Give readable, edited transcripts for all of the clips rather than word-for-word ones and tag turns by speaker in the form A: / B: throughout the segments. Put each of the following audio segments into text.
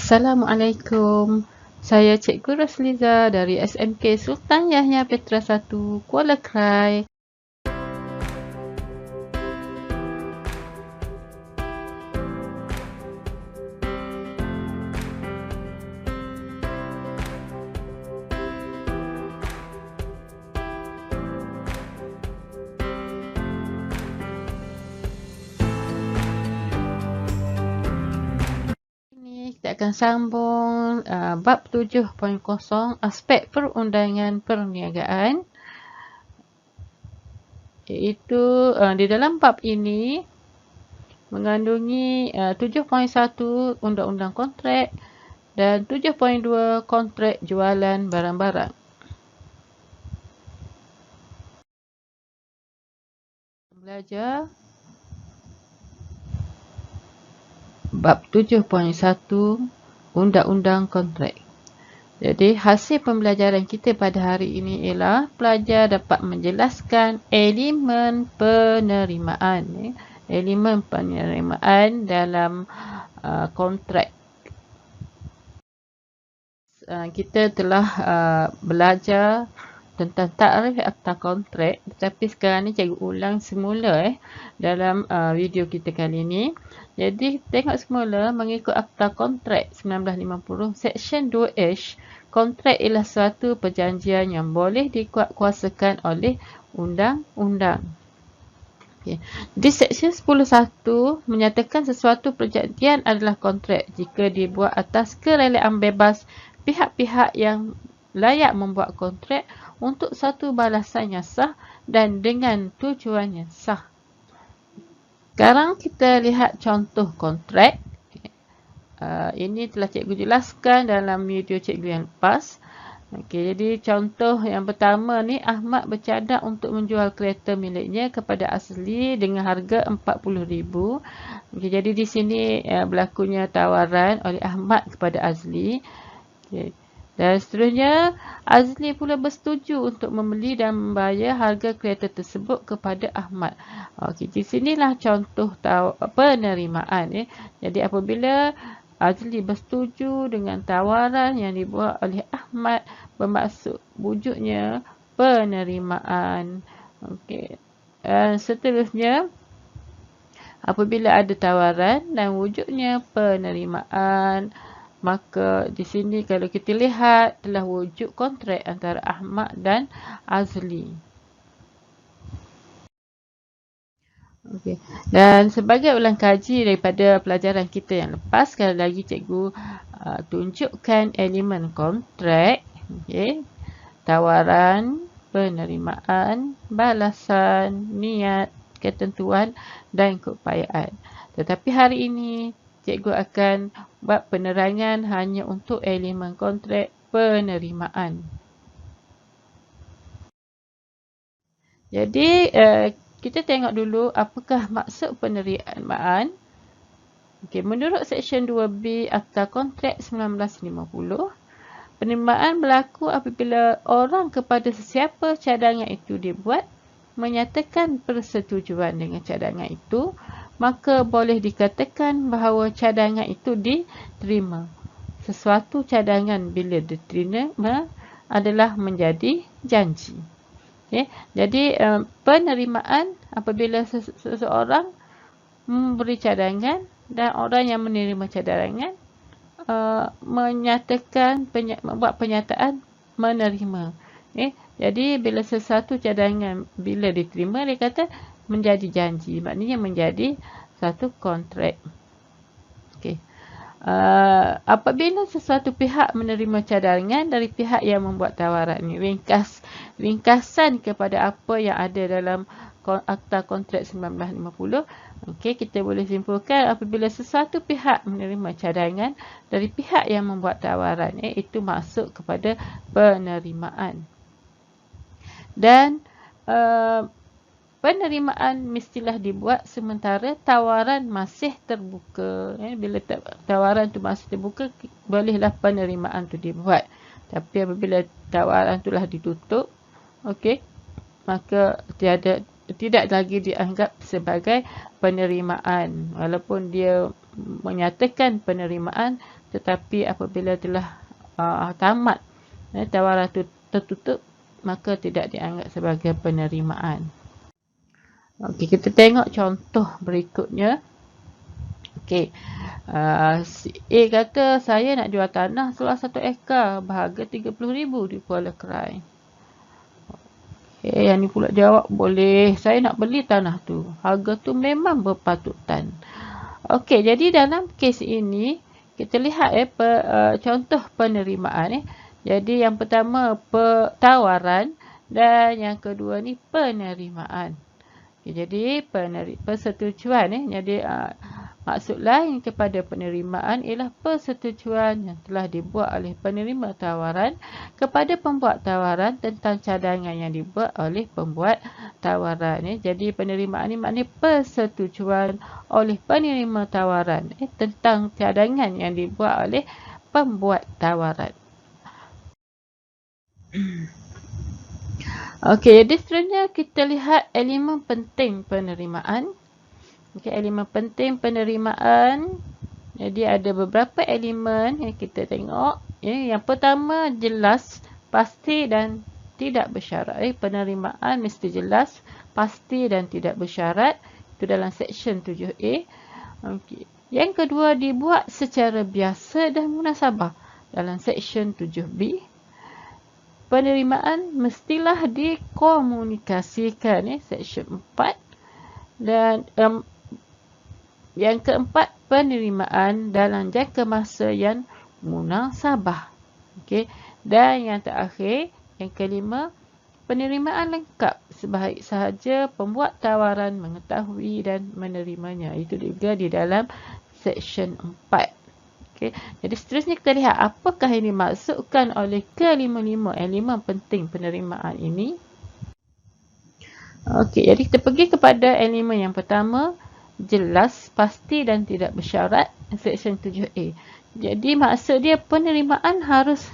A: Assalamualaikum. Saya Cikgu Rosliza dari SMK Sultan Yahya Petra 1, Kuala Krai. Kita akan sambung bab 7.0 aspek perundangan perniagaan, iaitu di dalam bab ini mengandungi 7.1 undang-undang kontrak dan 7.2 kontrak jualan barang-barang. Belajar bab 7.1 undang-undang kontrak. Jadi hasil pembelajaran kita pada hari ini ialah pelajar dapat menjelaskan elemen penerimaan, elemen penerimaan dalam kontrak. Kita telah belajar tentang takrif akta kontrak, tetapi sekarang ni cikgu ulang semula dalam video kita kali ini. Jadi tengok semula mengikut akta kontrak 1950 Seksyen 2H, kontrak ialah suatu perjanjian yang boleh dikuatkuasakan oleh undang-undang. Okay. Di Seksyen 10.1 menyatakan sesuatu perjanjian adalah kontrak jika dibuat atas kerelaan bebas pihak-pihak yang layak membuat kontrak untuk satu balasan yang sah dan dengan tujuan yang sah. Sekarang kita lihat contoh kontrak. Ini telah cikgu jelaskan dalam video cikgu yang lepas. Okey, jadi contoh yang pertama ni, Ahmad bercadang untuk menjual kereta miliknya kepada Azli dengan harga RM40,000. Okey, jadi di sini berlakunya tawaran oleh Ahmad kepada Azli. Okey. Dan seterusnya, Azli pula bersetuju untuk membeli dan membayar harga kereta tersebut kepada Ahmad. Okey, di sinilah contoh penerimaan. Jadi apabila Azli bersetuju dengan tawaran yang dibuat oleh Ahmad, bermaksud wujudnya penerimaan. Okey. Dan seterusnya, apabila ada tawaran dan wujudnya penerimaan, maka di sini kalau kita lihat telah wujud kontrak antara Ahmad dan Azli. Okey. Dan sebagai ulang kaji daripada pelajaran kita yang lepas, sekali lagi cikgu tunjukkan elemen kontrak, okey, tawaran, penerimaan, balasan, niat, ketentuan dan keupayaan. Tetapi hari ini cikgu akan buat penerangan hanya untuk elemen kontrak penerimaan. Jadi kita tengok dulu apakah maksud penerimaan. Okey, menurut Seksyen 2B Akta Kontrak 1950, penerimaan berlaku apabila orang kepada sesiapa cadangan itu dibuat menyatakan persetujuan dengan cadangan itu, maka boleh dikatakan bahawa cadangan itu diterima. Sesuatu cadangan bila diterima adalah menjadi janji. Okay. Jadi penerimaan apabila seseorang memberi cadangan dan orang yang menerima cadangan menyatakan, membuat pernyataan menerima. Okay. Jadi bila sesuatu cadangan bila diterima, dia kata menjadi janji, maknanya menjadi satu kontrak. Okey. Apabila sesuatu pihak menerima cadangan dari pihak yang membuat tawaran ni, ringkasan kepada apa yang ada dalam Akta Kontrak 1950. Okey, kita boleh simpulkan apabila sesuatu pihak menerima cadangan dari pihak yang membuat tawaran, itu masuk kepada penerimaan. Dan penerimaan mestilah dibuat sementara tawaran masih terbuka. Bila tawaran tu masih terbuka, bolehlah penerimaan tu dibuat. Tapi apabila tawaran tu lah ditutup, okey, maka tidak lagi dianggap sebagai penerimaan. Walaupun dia menyatakan penerimaan, tetapi apabila telah tamat tawaran itu tertutup, maka tidak dianggap sebagai penerimaan. Okey, kita tengok contoh berikutnya. Okey, si A kata saya nak jual tanah seluas 1 ekar berharga 30,000 di Kuala Krai. Yang ni pula jawab, boleh, saya nak beli tanah tu. Harga tu memang berpatutan. Okey, jadi dalam kes ini kita lihat contoh penerimaan. Jadi yang pertama tawaran dan yang kedua ni penerimaan. Okay, jadi persetujuan jadi maksud lain kepada penerimaan ialah persetujuan yang telah dibuat oleh penerima tawaran kepada pembuat tawaran tentang cadangan yang dibuat oleh pembuat tawaran. Jadi penerimaan ini maknanya persetujuan oleh penerima tawaran tentang cadangan yang dibuat oleh pembuat tawaran. Okey, jadi seterusnya kita lihat elemen penting penerimaan. Okey, elemen penting penerimaan. Jadi ada beberapa elemen yang kita tengok. Yang pertama jelas, pasti dan tidak bersyarat. Penerimaan mesti jelas, pasti dan tidak bersyarat. Itu dalam seksyen 7A. Okey. Yang kedua dibuat secara biasa dan munasabah dalam seksyen 7B. Penerimaan mestilah dikomunikasikan seksyen 4. Dan yang keempat, penerimaan dalam jangka masa yang munasabah. Okey. Dan yang terakhir, yang kelima, penerimaan lengkap sebaik sahaja pembuat tawaran mengetahui dan menerimanya. Itu juga di dalam seksyen 4. Okey. Jadi seterusnya kita lihat apakah yang dimaksudkan oleh kelima-lima elemen penting penerimaan ini. Okey, jadi kita pergi kepada elemen yang pertama, jelas, pasti dan tidak bersyarat, seksyen 7A. Jadi maksud dia penerimaan harus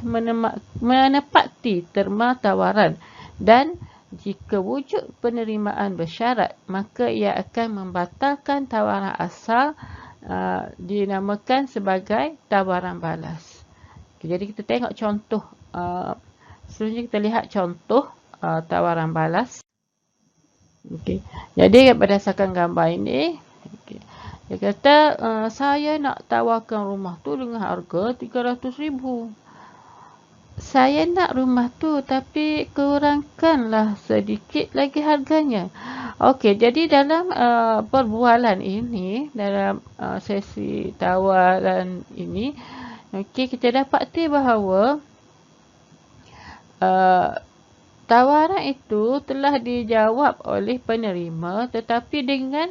A: menepati terma tawaran dan jika wujud penerimaan bersyarat, maka ia akan membatalkan tawaran asal dinamakan sebagai tawaran balas. Okay, jadi kita tengok contoh. Seterusnya kita lihat contoh tawaran balas. Okay. Jadi berdasarkan gambar ini, okay, dia kata saya nak tawarkan rumah tu dengan harga 300,000. Saya nak rumah tu tapi kurangkanlah sedikit lagi harganya. Okey, jadi dalam perbualan ini, dalam sesi tawaran ini, okey, kita dapati bahawa tawaran itu telah dijawab oleh penerima tetapi dengan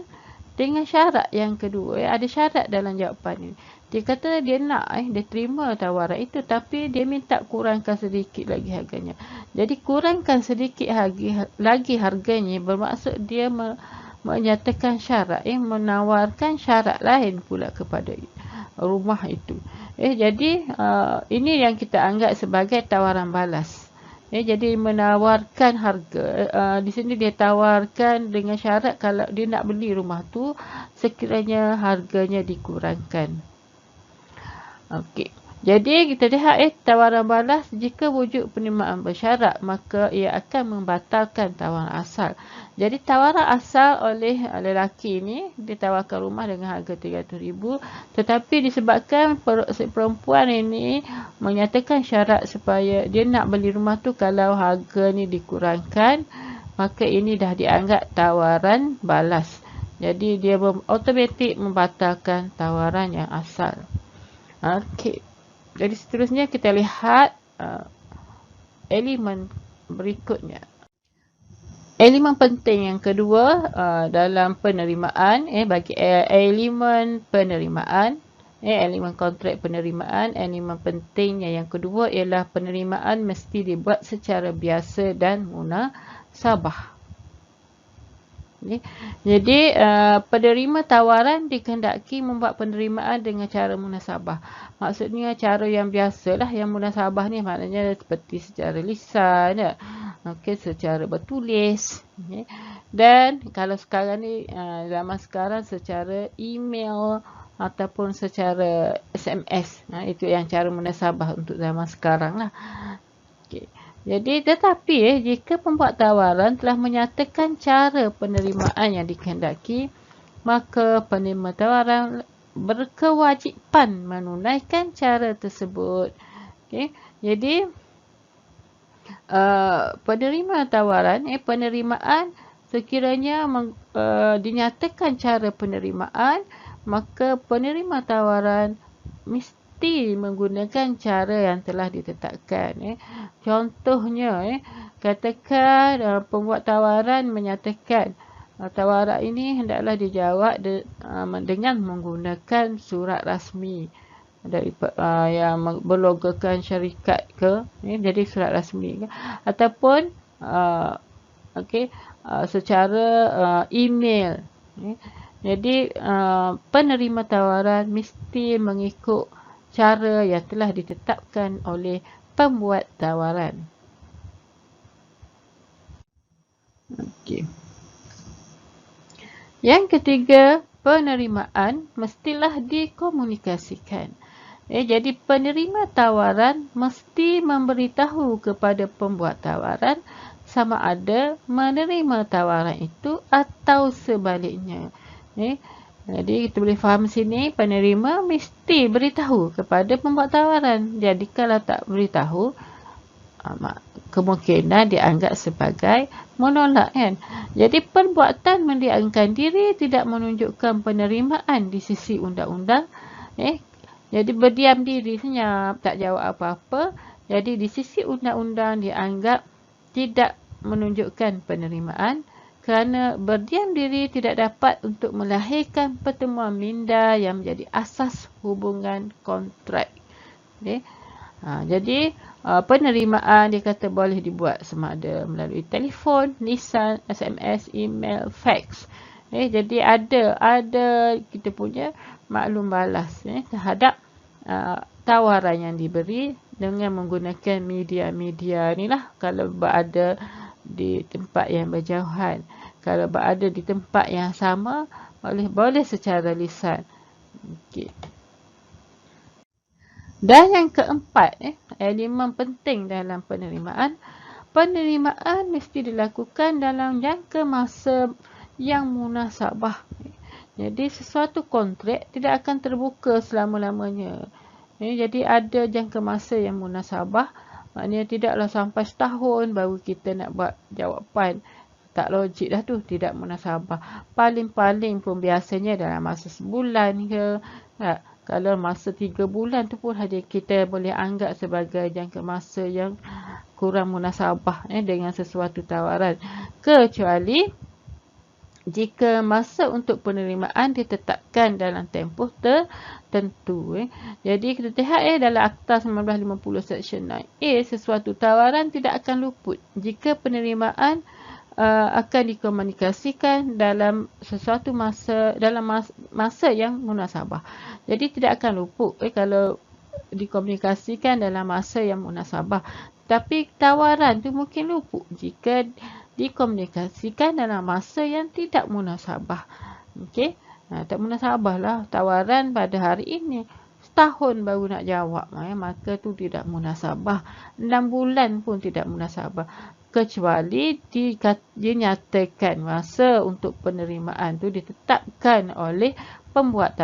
A: syarat yang kedua. Ada syarat dalam jawapan ini. Dia kata dia nak, dia terima tawaran itu tapi dia minta kurangkan sedikit lagi harganya. Jadi kurangkan sedikit lagi harganya bermaksud dia menyatakan syarat, menawarkan syarat lain pula kepada rumah itu. Jadi ini yang kita anggap sebagai tawaran balas. Jadi menawarkan harga. Di sini dia tawarkan dengan syarat kalau dia nak beli rumah tu sekiranya harganya dikurangkan. Okey. Jadi kita lihat tawaran balas jika wujud penerimaan bersyarat maka ia akan membatalkan tawaran asal. Jadi tawaran asal oleh lelaki ini ditawarkan rumah dengan harga 300,000 tetapi disebabkan perempuan ini menyatakan syarat supaya dia nak beli rumah tu kalau harga ni dikurangkan, maka ini dah dianggap tawaran balas. Jadi dia automatik membatalkan tawaran yang asal. Okey. Jadi seterusnya kita lihat elemen berikutnya. Elemen penting yang kedua dalam penerimaan, bagi elemen penerimaan, elemen kontrak penerimaan, elemen pentingnya yang kedua ialah penerimaan mesti dibuat secara biasa dan munasabah. Jadi penerima tawaran dikehendaki membuat penerimaan dengan cara munasabah. Maksudnya cara yang biasalah, yang munasabah ni maknanya seperti secara lisan, secara bertulis. Dan kalau sekarang ni zaman sekarang secara email ataupun secara SMS. Itu yang cara munasabah untuk zaman sekarang lah. Okay. Jadi tetapi jika pembuat tawaran telah menyatakan cara penerimaan yang dikehendaki, maka penerima tawaran berkewajipan menunaikan cara tersebut. Okay. Jadi penerima tawaran, penerimaan sekiranya dinyatakan cara penerimaan, maka penerima tawaran mesti menggunakan cara yang telah ditetapkan. Contohnya, katakan pembuat tawaran menyatakan tawaran ini hendaklah dijawab dengan menggunakan surat rasmi dari yang berlogokan syarikat ke, jadi surat rasmi ke, ataupun secara email. Jadi penerima tawaran mesti mengikut cara yang telah ditetapkan oleh pembuat tawaran. Okey. Yang ketiga, penerimaan mestilah dikomunikasikan. Jadi penerima tawaran mesti memberitahu kepada pembuat tawaran sama ada menerima tawaran itu atau sebaliknya. Jadi kita boleh faham sini, penerima mesti beritahu kepada pembuat tawaran. Jadi kalau tak beritahu, kemungkinan dianggap sebagai menolak, kan. Jadi perbuatan mendiamkan diri tidak menunjukkan penerimaan di sisi undang-undang. Jadi berdiam diri senyap, tak jawab apa-apa. Jadi di sisi undang-undang dianggap tidak menunjukkan penerimaan kerana berdiam diri tidak dapat untuk melahirkan pertemuan minda yang menjadi asas hubungan kontrak. Jadi penerimaan dia kata boleh dibuat sama ada melalui telefon, lisan, SMS, email, fax. Jadi ada kita punya maklum balas terhadap tawaran yang diberi dengan menggunakan media-media ni lah. Kalau berada di tempat yang berjauhan, kalau berada di tempat yang sama, boleh secara lisan. Okey. Dan yang keempat, elemen penting dalam penerimaan. Penerimaan mesti dilakukan dalam jangka masa yang munasabah. Jadi sesuatu kontrak tidak akan terbuka selama-lamanya. Jadi ada jangka masa yang munasabah. Maknanya tidaklah sampai setahun baru kita nak buat jawapan. Tak logik dah tu, tidak munasabah. Paling-paling pun biasanya dalam masa sebulan ke. Kalau masa 3 bulan tu pun kita boleh anggap sebagai jangka masa yang kurang munasabah dengan sesuatu tawaran. Kecuali jika masa untuk penerimaan ditetapkan dalam tempoh tertentu. Jadi kita lihat dalam Akta 1950 Seksyen 9A, sesuatu tawaran tidak akan luput jika penerimaan akan dikomunikasikan dalam sesuatu masa, dalam masa yang munasabah. Jadi tidak akan luput kalau dikomunikasikan dalam masa yang munasabah. Tapi tawaran tu mungkin luput jika dikomunikasikan dalam masa yang tidak munasabah. Okey. Tak munasabah lah tawaran pada hari ini. Setahun baru nak jawab, maka tu tidak munasabah. 6 bulan pun tidak munasabah. Kecuali dinyatakan masa untuk penerimaan tu ditetapkan oleh pembuat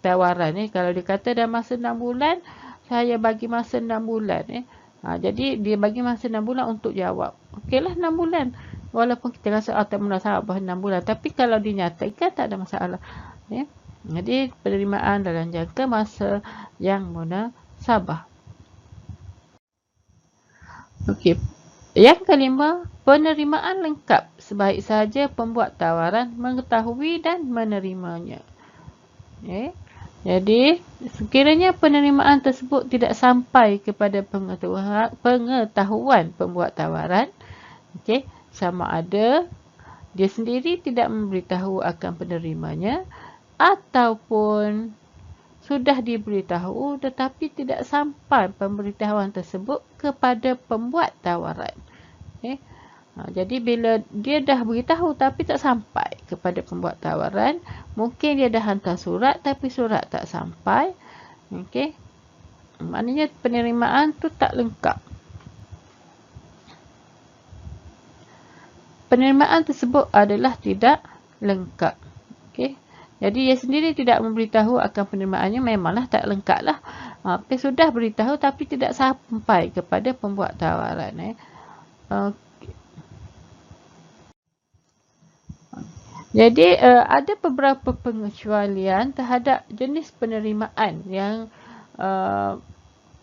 A: tawaran. Kalau dia kata dah masa 6 bulan, saya bagi masa 6 bulan. Jadi dia bagi masa 6 bulan untuk jawab. Okeylah 6 bulan. Walaupun kita rasa tak munasabah 6 bulan. Tapi kalau dinyatakan tak ada masalah. Jadi penerimaan dalam jangka masa yang munasabah. Okey. Yang kelima, penerimaan lengkap sebaik sahaja pembuat tawaran mengetahui dan menerimanya. Jadi, sekiranya penerimaan tersebut tidak sampai kepada pengetahuan pembuat tawaran, sama ada dia sendiri tidak memberitahu akan penerimanya ataupun sudah diberitahu tetapi tidak sampai pemberitahuan tersebut kepada pembuat tawaran. Jadi bila dia dah beritahu tapi tak sampai kepada pembuat tawaran, mungkin dia dah hantar surat tapi surat tak sampai. Okey. Maknanya penerimaan tu tak lengkap. Penerimaan tersebut adalah tidak lengkap. Okey. Jadi dia sendiri tidak memberitahu akan penerimaannya, memanglah tak lengkap lah. Sudah beritahu tapi tidak sampai kepada pembuat tawaran. Jadi ada beberapa pengecualian terhadap jenis penerimaan yang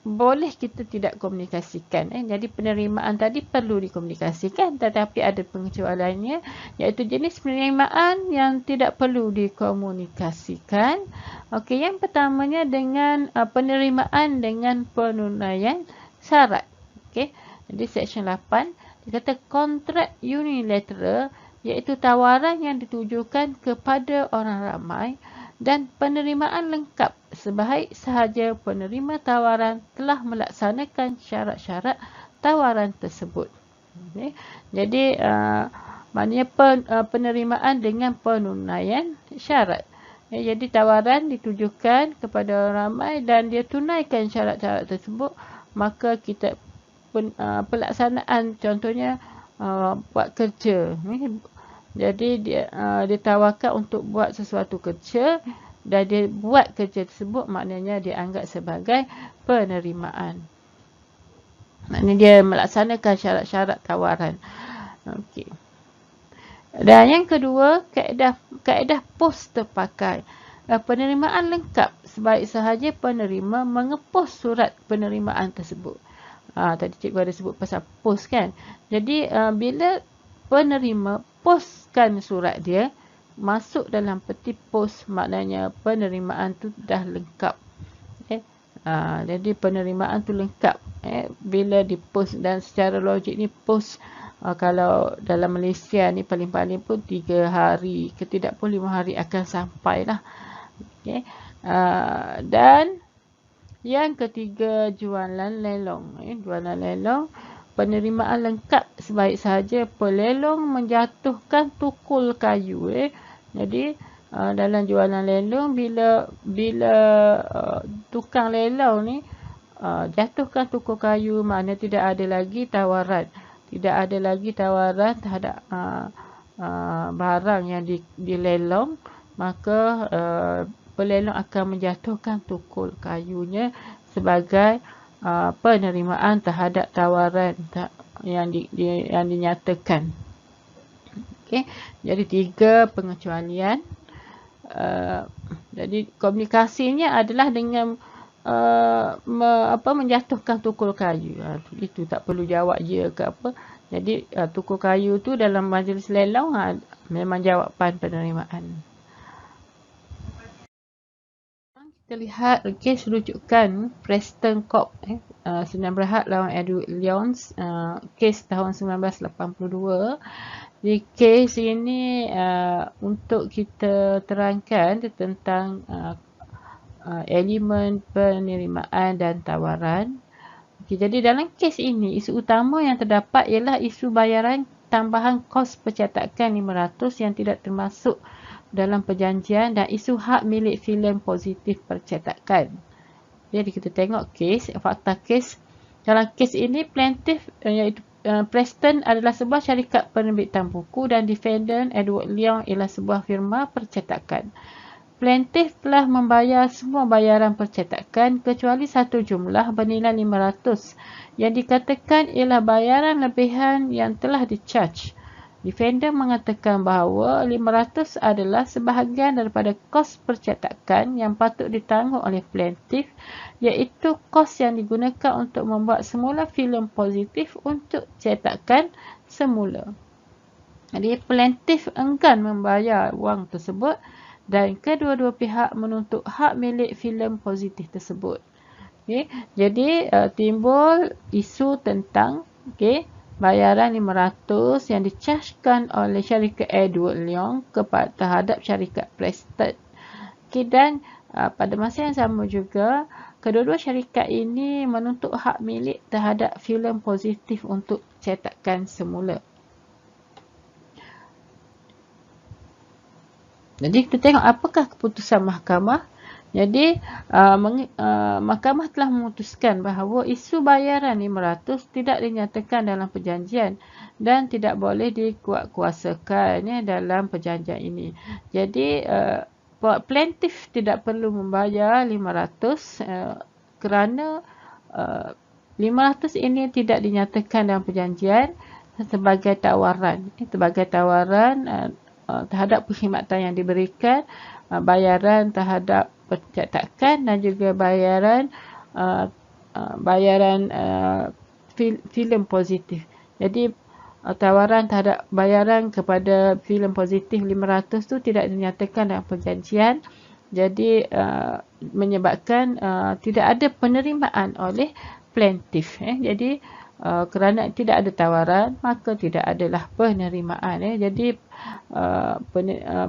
A: boleh kita tidak komunikasikan. Jadi penerimaan tadi perlu dikomunikasikan, tetapi ada pengecualiannya, iaitu jenis penerimaan yang tidak perlu dikomunikasikan. Okey, yang pertamanya dengan penerimaan dengan penunaian syarat. Okey, jadi section 8 dia kata kontrak unilateral, iaitu tawaran yang ditujukan kepada orang ramai dan penerimaan lengkap sebaik sahaja penerima tawaran telah melaksanakan syarat-syarat tawaran tersebut. Okay. Jadi maknanya penerimaan dengan penunaian syarat. Jadi tawaran ditujukan kepada orang ramai dan dia tunaikan syarat-syarat tersebut, maka kita pelaksanaan contohnya buat kerja. Jadi dia ditawarkan untuk buat sesuatu kerja dan dia buat kerja tersebut, maknanya dia anggap sebagai penerimaan. Maknanya dia melaksanakan syarat-syarat tawaran. Okey. Dan yang kedua, kaedah pos terpakai. Penerimaan lengkap sebaik sahaja penerima mengepos surat penerimaan tersebut. Tadi cikgu ada sebut pasal pos kan. Jadi bila penerima poskan surat dia masuk dalam peti pos, maknanya penerimaan tu dah lengkap. Jadi penerimaan tu lengkap bila dipost, dan secara logik ni post kalau dalam Malaysia ni paling-paling pun 3 hari ke tidak pun 5 hari akan sampai lah. Dan yang ketiga, jualan lelong. Jualan lelong, penerimaan lengkap sebaik sahaja pelelong menjatuhkan tukul kayu. Jadi dalam jualan lelong, bila tukang lelong ni jatuhkan tukul kayu, maknanya tidak ada lagi tawaran. Tidak ada lagi tawaran terhadap barang yang dilelong, maka pelelong akan menjatuhkan tukul kayunya sebagai penerimaan terhadap tawaran yang dinyatakan. Okey, jadi 3 pengecualian. Jadi komunikasinya adalah dengan menjatuhkan tukul kayu. Itu tak perlu jawab ya ke apa. Jadi tukul kayu tu dalam majlis lelong memang jawapan penerimaan. Kita lihat kes rujukan Preston Corp 9 Berhad lawan Edward Lyons, kes tahun 1982. Di kes ini untuk kita terangkan tentang elemen penerimaan dan tawaran. Jadi dalam kes ini isu utama yang terdapat ialah isu bayaran tambahan kos percetakan 500 yang tidak termasuk dalam perjanjian dan isu hak milik filem positif percetakan. Jadi kita tengok kes, fakta kes. Dalam kes ini plaintiff iaitu Preston adalah sebuah syarikat penerbitan buku dan defendant Edward Leong ialah sebuah firma percetakan. Plaintiff telah membayar semua bayaran percetakan kecuali satu jumlah bernilai 500 yang dikatakan ialah bayaran lebihan yang telah di-charge. Defendant mengatakan bahawa 500 adalah sebahagian daripada kos percetakan yang patut ditanggung oleh plaintiff, iaitu kos yang digunakan untuk membuat semula filem positif untuk cetakan semula. Jadi plaintiff enggan membayar wang tersebut dan kedua-dua pihak menuntut hak milik filem positif tersebut. Jadi timbul isu tentang bayaran 500 yang dicaskan oleh syarikat Edward Leong terhadap syarikat Preston. Dan pada masa yang sama juga, kedua-dua syarikat ini menuntut hak milik terhadap filem positif untuk cetakan semula. Jadi kita tengok apakah keputusan mahkamah. Jadi mahkamah telah memutuskan bahawa isu bayaran 500 tidak dinyatakan dalam perjanjian dan tidak boleh dikuatkuasakan dalam perjanjian ini. Jadi plaintiff tidak perlu membayar 500 kerana 500 ini tidak dinyatakan dalam perjanjian sebagai tawaran. Terhadap perkhidmatan yang diberikan, bayaran terhadap percetakan dan juga bayaran filem positif. Jadi tawaran terhadap bayaran kepada filem positif 500 tu tidak dinyatakan dalam perjanjian. Jadi menyebabkan tidak ada penerimaan oleh plaintiff. Jadi kerana tidak ada tawaran, maka tidak adalah penerimaan. Jadi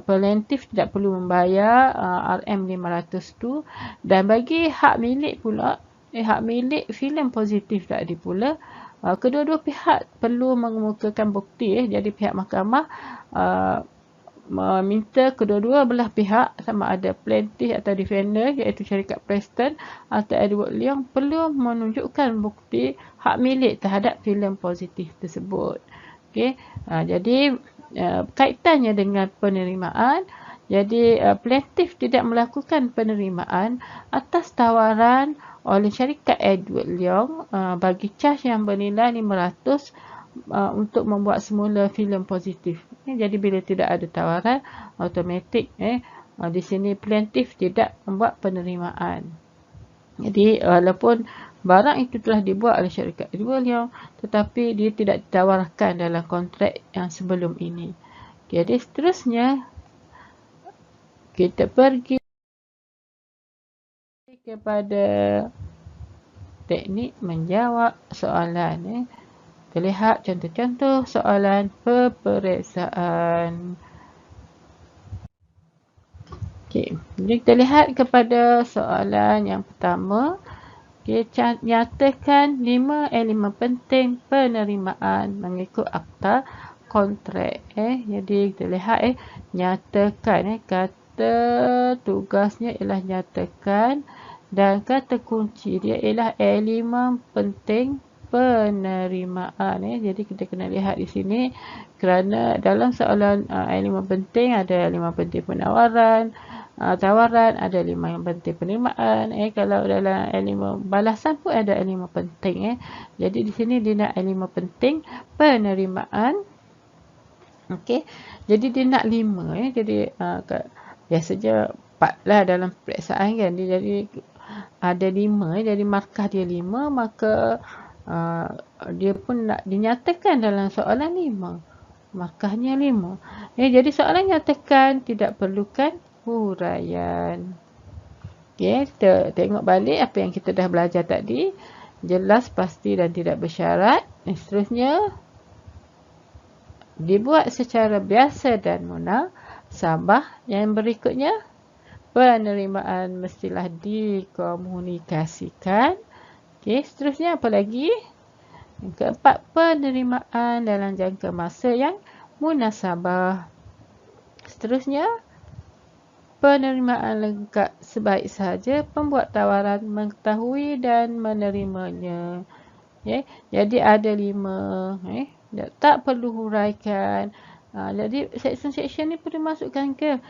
A: plaintiff tidak perlu membayar RM500 tu. Dan bagi hak milik pula, hak milik filem positif tadi pula, kedua-dua pihak perlu mengemukakan bukti. Jadi pihak mahkamah meminta kedua-dua belah pihak, sama ada plaintiff atau defender iaitu syarikat Preston atau Edward Leong, perlu menunjukkan bukti hak milik terhadap filem positif tersebut. Okey, jadi kaitannya dengan penerimaan. Jadi plaintiff tidak melakukan penerimaan atas tawaran oleh syarikat Edward Leong bagi cas yang bernilai 500 untuk membuat semula filem positif. Jadi bila tidak ada tawaran, automatik di sini plaintiff tidak membuat penerimaan. Jadi walaupun barang itu telah dibuat oleh syarikat Edward Leong, tetapi dia tidak ditawarkan dalam kontrak yang sebelum ini. Jadi seterusnya kita pergi kepada teknik menjawab soalan. Kita lihat contoh-contoh soalan peperiksaan. Okey, jadi kita lihat kepada soalan yang pertama. Nyatakan 5 elemen penting penerimaan mengikut akta kontrak. Jadi kita lihat nyatakan. Kata tugasnya ialah nyatakan dan kata kunci dia ialah elemen penting penerimaan. Jadi kita kena lihat di sini, kerana dalam soalan elemen penting ada elemen penting penawaran, tawaran, ada elemen penting penerimaan. Kalau dalam elemen balasan pun ada elemen penting. Jadi di sini dia nak elemen penting penerimaan. Okey, jadi dia nak 5. Jadi biasanya 4 lah dalam peperiksaan kan. Jadi ada 5, jadi markah dia 5, maka dia pun nak dinyatakan dalam soalan 5. Markahnya 5. Jadi soalan nyatakan tidak perlukan huraian. Okey, kita tengok balik apa yang kita dah belajar tadi. Jelas, pasti dan tidak bersyarat. Seterusnya, dibuat secara biasa dan munasabah. Yang berikutnya, penerimaan mestilah dikomunikasikan. Okey, seterusnya apa lagi? Yang keempat, penerimaan dalam jangka masa yang munasabah. Seterusnya, penerimaan lengkap sebaik sahaja pembuat tawaran mengetahui dan menerimanya. Jadi ada 5. Tak perlu huraikan. Jadi section-section ni perlu masukkan ke?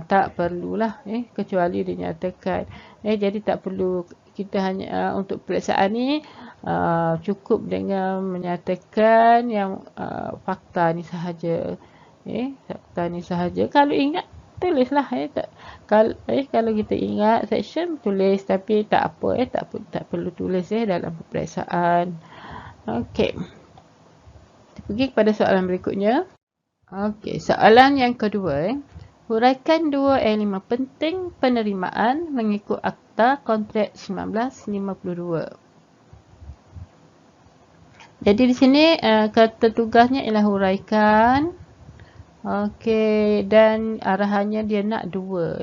A: Tak perlulah, kecuali dinyatakan. Jadi tak perlu, kita hanya untuk peperiksaan ni cukup dengan menyatakan yang fakta ni sahaja. Fakta ni sahaja. Kalau ingat, tulislah. Kalau kita ingat section, tulis. Tapi tak apa, tak perlu tulis dalam peperiksaan. Okey, kita pergi kepada soalan berikutnya. Okey, soalan yang kedua. Huraikan 2 elemen penting penerimaan mengikut Akta Kontrak 1952. Jadi di sini kata tugasnya ialah huraikan. Okey, dan arahannya dia nak 2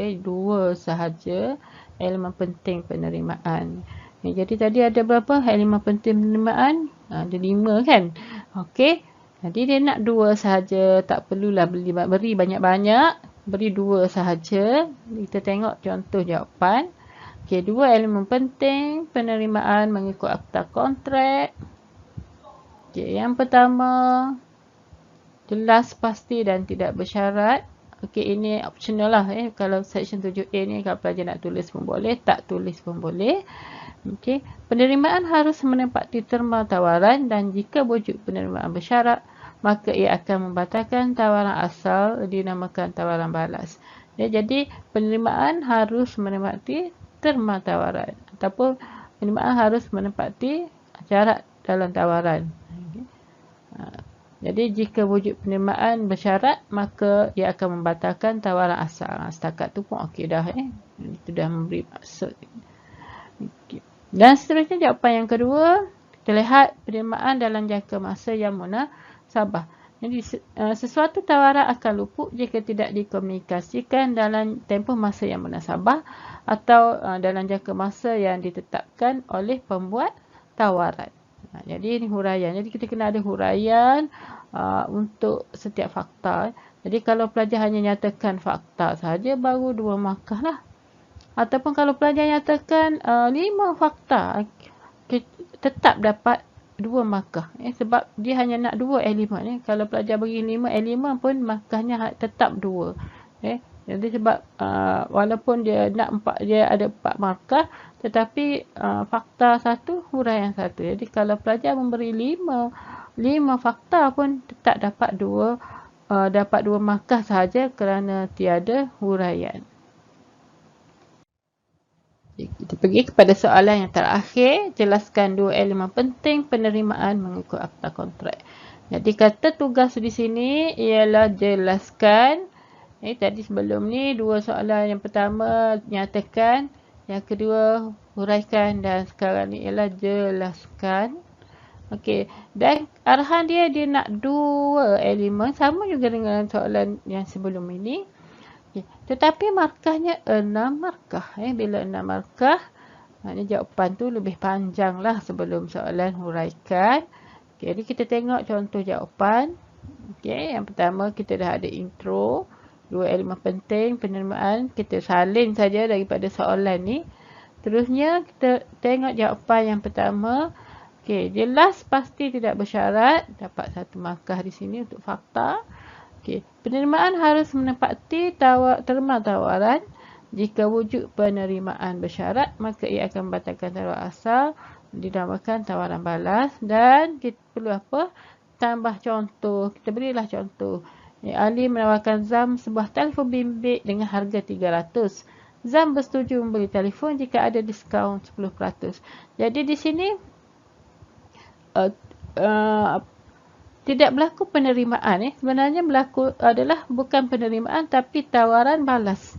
A: sahaja elemen penting penerimaan. Jadi tadi ada berapa elemen penting penerimaan? Ada 5 kan? Okey. Jadi dia nak 2 sahaja, tak perlulah beri banyak-banyak. beri 2 sahaja. Kita tengok contoh jawapan. Okey, 2 elemen penting penerimaan mengikut akta kontrak. Okey, yang pertama, jelas, pasti dan tidak bersyarat. Okey, ini optional lah. Kalau section 7A ni, kalau pelajar nak tulis pun boleh, tak tulis pun boleh. Okey, penerimaan harus menepati terma tawaran dan jika wujud penerimaan bersyarat, maka ia akan membatalkan tawaran asal dinamakan tawaran balas. Jadi, penerimaan harus menepati terma tawaran ataupun penerimaan harus menepati syarat dalam tawaran. Jadi, jika wujud penerimaan bersyarat, maka ia akan membatalkan tawaran asal. Setakat tu pun okey dah. Itu dah memberi maksud. Okay. Dan seterusnya jawapan yang kedua, kita lihat penerimaan dalam jangka masa yang munasabah. Jadi sesuatu tawaran akan luput jika tidak dikomunikasikan dalam tempoh masa yang munasabah atau dalam jangka masa yang ditetapkan oleh pembuat tawaran. Jadi ini huraian. Jadi kita kena ada huraian untuk setiap fakta. Jadi kalau pelajar hanya nyatakan fakta saja, baru 2 markah lah. Ataupun kalau pelajar nyatakan 5 fakta, tetap dapat 2 markah. Sebab dia hanya nak 2 elemen. Kalau pelajar bagi 5 elemen pun markahnya tetap 2. Jadi sebab walaupun dia nak dia ada 4 markah, tetapi fakta 1, huraian 1. Jadi kalau pelajar memberi 5 fakta pun tetap dapat 2 markah sahaja kerana tiada huraian. Kita pergi kepada soalan yang terakhir. Jelaskan 2 elemen penting penerimaan mengikut akta kontrak. Jadi kata tugas di sini ialah jelaskan. Tadi sebelum ni 2 soalan. Yang pertama nyatakan, yang kedua huraikan dan sekarang ni ialah jelaskan. Okey, dan arahan dia nak 2 elemen sama juga dengan soalan yang sebelum ini. Tetapi markahnya 6 markah. Bila 6 markah, maknanya jawapan tu lebih panjang lah sebelum soalan huraikan. Jadi kita tengok contoh jawapan. Yang pertama kita dah ada intro, 2 elemen penting penerimaan. Kita salin saja daripada soalan ni. Terusnya kita tengok jawapan yang pertama. Jelas, pasti, tidak bersyarat. Dapat 1 markah di sini untuk fakta. Penerimaan harus menepati terma tawaran. Jika wujud penerimaan bersyarat, maka ia akan membatalkan tawaran asal, dinamakan tawaran balas. Dan kita perlu apa? Tambah contoh. Kita berilah contoh. Ali menawarkan Zam sebuah telefon bimbit dengan harga 300. Zam bersetuju membeli telefon jika ada diskaun 10%. Jadi di sini tidak berlaku penerimaan. Sebenarnya berlaku adalah bukan penerimaan tapi tawaran balas.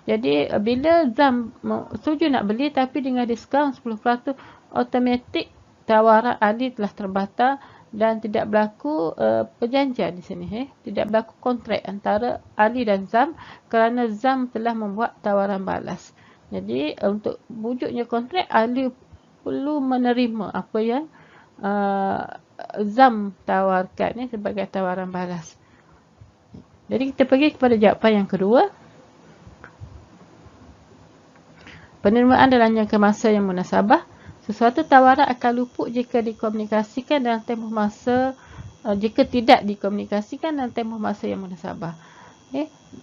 A: Jadi bila Zam setuju nak beli tapi dengan diskaun 10%, automatik tawaran Ali telah terbatal dan tidak berlaku perjanjian di sini. Tidak berlaku kontrak antara Ali dan Zam kerana Zam telah membuat tawaran balas. Jadi untuk wujudnya kontrak, Ali perlu menerima apa yang Zam tawarkan sebagai tawaran balas. Jadi kita pergi kepada jawapan yang kedua. Penerimaan dalam jangka masa yang munasabah. Sesuatu tawaran akan luput jika dikomunikasikan dalam tempoh masa jika tidak dikomunikasikan dalam tempoh masa yang munasabah.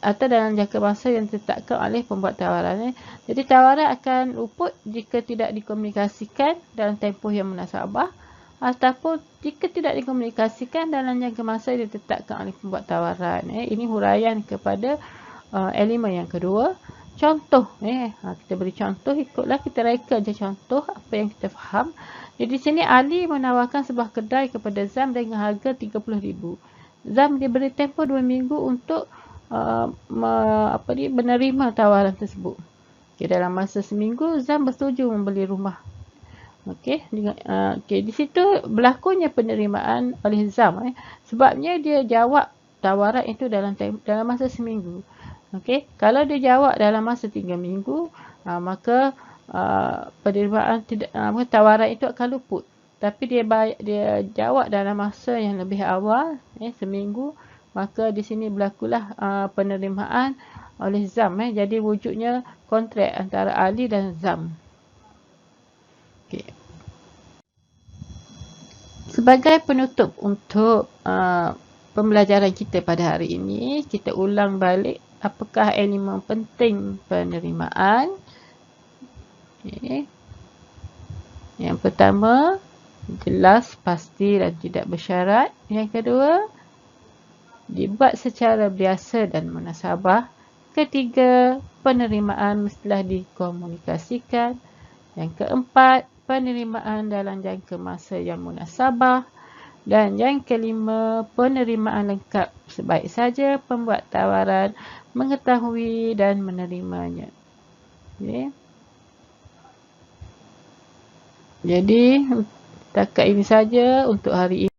A: Atau dalam jangka masa yang ditetapkan oleh pembuat tawaran. Jadi tawaran akan luput jika tidak dikomunikasikan dalam tempoh yang munasabah ataupun jika tidak dikomunikasikan dalam jangka masa yang ditetapkan oleh pembuat tawaran. Ini huraian kepada elemen yang kedua. Contoh, kita beri contoh, ikutlah kita reka je contoh apa yang kita faham. Jadi di sini Ali menawarkan sebuah kedai kepada Zam dengan harga 30,000. Zam diberi tempoh 2 minggu untuk menerima tawaran tersebut. Dalam masa seminggu Zam bersetuju membeli rumah. Di situ berlakunya penerimaan oleh Zam. Sebabnya dia jawab tawaran itu dalam masa seminggu. Kalau dia jawab dalam masa 3 minggu, maka penerimaan tawaran itu akan luput. Tapi dia jawab dalam masa yang lebih awal, seminggu, maka di sini berlakulah penerimaan oleh Zam. Jadi wujudnya kontrak antara Ali dan Zam. Okay. Sebagai penutup untuk pembelajaran kita pada hari ini, kita ulang balik apakah elemen penting penerimaan. Okay. Yang pertama, jelas, pasti dan tidak bersyarat. Yang kedua, dibuat secara biasa dan munasabah. Ketiga, penerimaan mestilah dikomunikasikan. Yang keempat, penerimaan dalam jangka masa yang munasabah. Dan yang kelima, penerimaan lengkap sebaik saja pembuat tawaran mengetahui dan menerimanya. Okay. Jadi, setakat ini saja untuk hari ini.